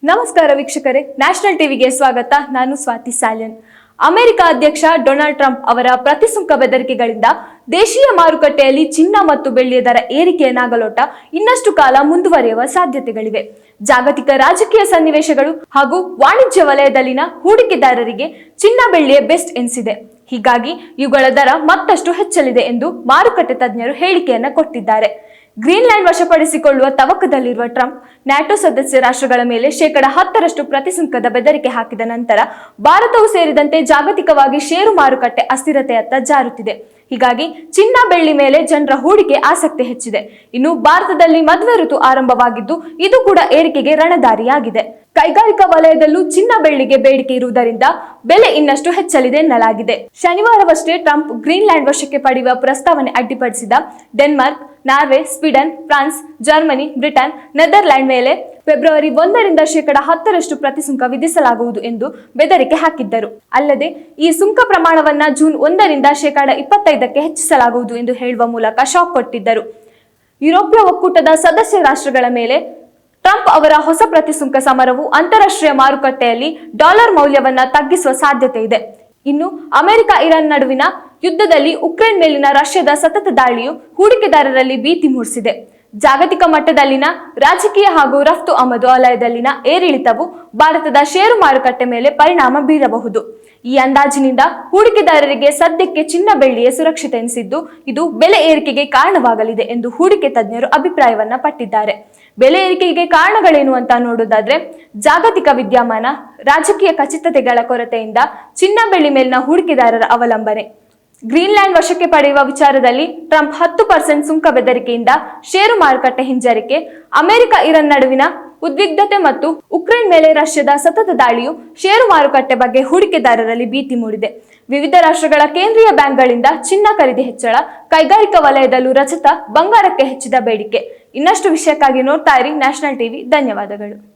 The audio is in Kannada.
ನಮಸ್ಕಾರ ವೀಕ್ಷಕರೇ, ನ್ಯಾಷನಲ್ ಟಿವಿಗೆ ಸ್ವಾಗತ. ನಾನು ಸ್ವಾತಿ ಸಾಲ್ಯನ್. ಅಮೆರಿಕ ಅಧ್ಯಕ್ಷ ಡೊನಾಲ್ಡ್ ಟ್ರಂಪ್ ಅವರ ಪ್ರತಿಸುಂಕ ಬೆದರಿಕೆಗಳಿಂದ ದೇಶೀಯ ಮಾರುಕಟ್ಟೆಯಲ್ಲಿ ಚಿನ್ನ ಮತ್ತು ಬೆಳ್ಳಿಯ ದರ ಏರಿಕೆಯ ನಾಗಲೋಟ ಇನ್ನಷ್ಟು ಕಾಲ ಮುಂದುವರಿಯುವ ಸಾಧ್ಯತೆಗಳಿವೆ. ಜಾಗತಿಕ ರಾಜಕೀಯ ಸನ್ನಿವೇಶಗಳು ಹಾಗೂ ವಾಣಿಜ್ಯ ವಲಯದಲ್ಲಿನ ಹೂಡಿಕೆದಾರರಿಗೆ ಚಿನ್ನ ಬೆಳ್ಳಿಯ ಬೆಸ್ಟ್ ಎನಿಸಿದೆ. ಹೀಗಾಗಿ ಇವುಗಳ ದರ ಮತ್ತಷ್ಟು ಹೆಚ್ಚಲಿದೆ ಎಂದು ಮಾರುಕಟ್ಟೆ ತಜ್ಞರು ಹೇಳಿಕೆಯನ್ನ ಕೊಟ್ಟಿದ್ದಾರೆ. ಗ್ರೀನ್ಲ್ಯಾಂಡ್ ವಶಪಡಿಸಿಕೊಳ್ಳುವ ತವಕದಲ್ಲಿರುವ ಟ್ರಂಪ್ ನ್ಯಾಟೋ ಸದಸ್ಯ ರಾಷ್ಟ್ರಗಳ ಮೇಲೆ 10% ಪ್ರತಿಸುಂಕದ ಬೆದರಿಕೆ ಹಾಕಿದ ನಂತರ ಭಾರತವು ಸೇರಿದಂತೆ ಜಾಗತಿಕವಾಗಿ ಷೇರು ಮಾರುಕಟ್ಟೆ ಅಸ್ಥಿರತೆಯತ್ತ ಜಾರುತ್ತಿದೆ. ಹೀಗಾಗಿ ಚಿನ್ನ ಬೆಳ್ಳಿ ಮೇಲೆ ಜನರ ಹೂಡಿಕೆ ಆಸಕ್ತಿ ಹೆಚ್ಚಿದೆ. ಇನ್ನು ಭಾರತದಲ್ಲಿ ಮದುವೆ ಋತು ಆರಂಭವಾಗಿದ್ದು ಇದು ಕೂಡ ಏರಿಕೆಗೆ ರಣದಾರಿಯಾಗಿದೆ. ಕೈಗಾರಿಕಾ ವಲಯದಲ್ಲೂ ಚಿನ್ನ ಬೆಳ್ಳಿಗೆ ಬೇಡಿಕೆ ಇರುವುದರಿಂದ ಬೆಲೆ ಇನ್ನಷ್ಟು ಹೆಚ್ಚಲಿದೆ ಎನ್ನಲಾಗಿದೆ. ಶನಿವಾರವಷ್ಟೇ ಟ್ರಂಪ್ ಗ್ರೀನ್ಲ್ಯಾಂಡ್ ವಶಕ್ಕೆ ಪಡೆಯುವ ಪ್ರಸ್ತಾವನೆ ಅಡ್ಡಿಪಡಿಸಿದ Denmark, Norway, Sweden, France, Germany, Britain, Netherland ಮೇಲೆ ಫೆಬ್ರವರಿ 1ರಿಂದ 10% ಪ್ರತಿಸುಂಕ ವಿಧಿಸಲಾಗುವುದು ಎಂದು ಬೆದರಿಕೆ ಹಾಕಿದ್ದರು. ಅಲ್ಲದೆ ಈ ಸುಂಕ ಪ್ರಮಾಣವನ್ನ ಜೂನ್ 1ರಿಂದ 25% ಹೆಚ್ಚಿಸಲಾಗುವುದು ಎಂದು ಹೇಳುವ ಮೂಲಕ ಶಾಕ್ ಕೊಟ್ಟಿದ್ದರು. ಯುರೋಪಿಯ ಒಕ್ಕೂಟದ ಸದಸ್ಯ ರಾಷ್ಟ್ರಗಳ ಮೇಲೆ ಟ್ರಂಪ್ ಅವರ ಹೊಸ ಪ್ರತಿಸುಂಕ ಸಮರವು ಅಂತಾರಾಷ್ಟ್ರೀಯ ಮಾರುಕಟ್ಟೆಯಲ್ಲಿ ಡಾಲರ್ ಮೌಲ್ಯವನ್ನ ತಗ್ಗಿಸುವ ಸಾಧ್ಯತೆ ಇದೆ. ಇನ್ನು ಅಮೆರಿಕ ಇರಾನ್ ನಡುವಿನ ಯುದ್ಧದಲ್ಲಿ ಉಕ್ರೇನ್ ಮೇಲಿನ ರಷ್ಯಾದ ಸತತ ದಾಳಿಯು ಹೂಡಿಕೆದಾರರಲ್ಲಿ ಭೀತಿ ಮೂಡಿಸಿದೆ. ಜಾಗತಿಕ ಮಟ್ಟದಲ್ಲಿನ ರಾಜಕೀಯ ಹಾಗೂ ರಫ್ತು ಆಮದು ವಲಯದಲ್ಲಿನ ಏರಿಳಿತವು ಭಾರತದ ಷೇರು ಮಾರುಕಟ್ಟೆ ಮೇಲೆ ಪರಿಣಾಮ ಬೀರಬಹುದು. ಈ ಅಂದಾಜಿನಿಂದ ಹೂಡಿಕೆದಾರರಿಗೆ ಸದ್ಯಕ್ಕೆ ಚಿನ್ನ ಬೆಳ್ಳಿಯೇ ಸುರಕ್ಷಿತ ಎನಿಸಿದ್ದು ಇದು ಬೆಲೆ ಏರಿಕೆಗೆ ಕಾರಣವಾಗಲಿದೆ ಎಂದು ಹೂಡಿಕೆ ತಜ್ಞರು ಅಭಿಪ್ರಾಯವನ್ನ ಪಟ್ಟಿದ್ದಾರೆ. ಬೆಲೆ ಏರಿಕೆಗೆ ಕಾರಣಗಳೇನು ಅಂತ ನೋಡೋದಾದ್ರೆ, ಜಾಗತಿಕ ವಿದ್ಯಮಾನ, ರಾಜಕೀಯ ಖಚಿತತೆಗಳ ಕೊರತೆಯಿಂದ ಚಿನ್ನ ಬೆಳ್ಳಿ ಮೇಲಿನ ಹೂಡಿಕೆದಾರರ ಅವಲಂಬನೆ, ಗ್ರೀನ್ಲ್ಯಾಂಡ್ ವಶಕ್ಕೆ ಪಡೆಯುವ ವಿಚಾರದಲ್ಲಿ ಟ್ರಂಪ್ 10% ಸುಂಕ ಬೆದರಿಕೆಯಿಂದ ಷೇರು ಮಾರುಕಟ್ಟೆ ಹಿಂಜರಿಕೆ, ಅಮೆರಿಕ ಇರಾನ್ ನಡುವಿನ ಉದ್ವಿಗ್ನತೆ ಮತ್ತು ಉಕ್ರೇನ್ ಮೇಲೆ ರಷ್ಯಾದ ಸತತ ದಾಳಿಯು ಷೇರು ಮಾರುಕಟ್ಟೆ ಬಗ್ಗೆ ಹೂಡಿಕೆದಾರರಲ್ಲಿ ಭೀತಿ ಮೂಡಿದೆ. ವಿವಿಧ ರಾಷ್ಟ್ರಗಳ ಕೇಂದ್ರೀಯ ಬ್ಯಾಂಕ್ಗಳಿಂದ ಚಿನ್ನ ಖರೀದಿ ಹೆಚ್ಚಳ, ಕೈಗಾರಿಕಾ ವಲಯದಲ್ಲೂ ರಜತ, ಬಂಗಾರಕ್ಕೆ ಹೆಚ್ಚಿದ ಬೇಡಿಕೆ. ಇನ್ನಷ್ಟು ವಿಷಯಕ್ಕಾಗಿ ನೋಡ್ತಾ ಇರಿ ನ್ಯಾಷನಲ್ ಟಿವಿ. ಧನ್ಯವಾದಗಳು.